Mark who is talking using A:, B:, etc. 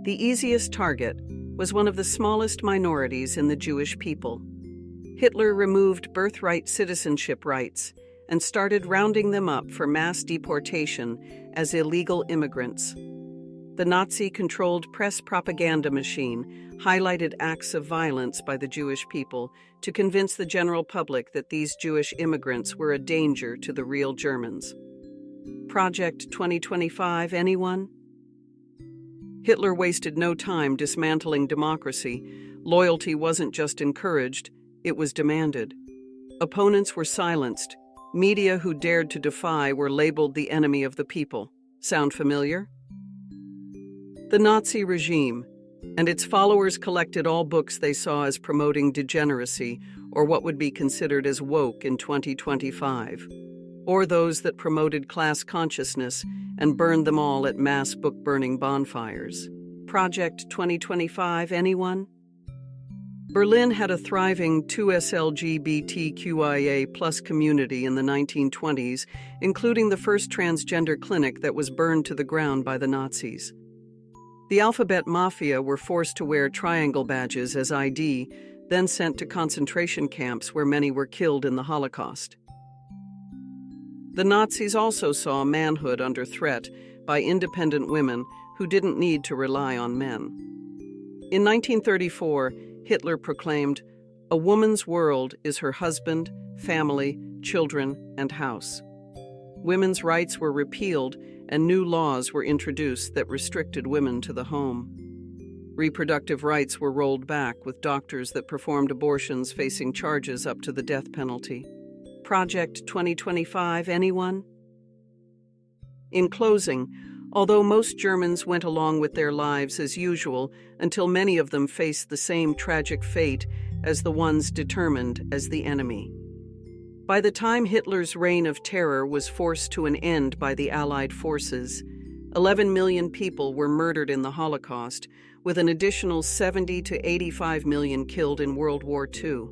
A: The easiest target was one of the smallest minorities in the Jewish people. Hitler removed birthright citizenship rights and started rounding them up for mass deportation as illegal immigrants. The Nazi-controlled press propaganda machine highlighted acts of violence by the Jewish people to convince the general public that these Jewish immigrants were a danger to the real Germans. Project 2025, anyone? Hitler wasted no time dismantling democracy. Loyalty wasn't just encouraged, it was demanded. Opponents were silenced. Media who dared to defy were labeled the enemy of the people. Sound familiar? The Nazi regime and its followers collected all books they saw as promoting degeneracy or what would be considered as woke in 2025, or those that promoted class consciousness and burned them all at mass book-burning bonfires. Project 2025, anyone? Berlin had a thriving 2S LGBTQIA+ community in the 1920s, including the first transgender clinic that was burned to the ground by the Nazis. The Alphabet Mafia were forced to wear triangle badges as ID, then sent to concentration camps where many were killed in the Holocaust. The Nazis also saw manhood under threat by independent women who didn't need to rely on men. In 1934, Hitler proclaimed, "A woman's world is her husband, family, children, and house." Women's rights were repealed and new laws were introduced that restricted women to the home. Reproductive rights were rolled back, with doctors that performed abortions facing charges up to the death penalty. Project 2025, anyone? In closing, although most Germans went along with their lives as usual until many of them faced the same tragic fate as the ones determined as the enemy. By the time Hitler's reign of terror was forced to an end by the Allied forces, 11 million people were murdered in the Holocaust, with an additional 70 to 85 million killed in World War II.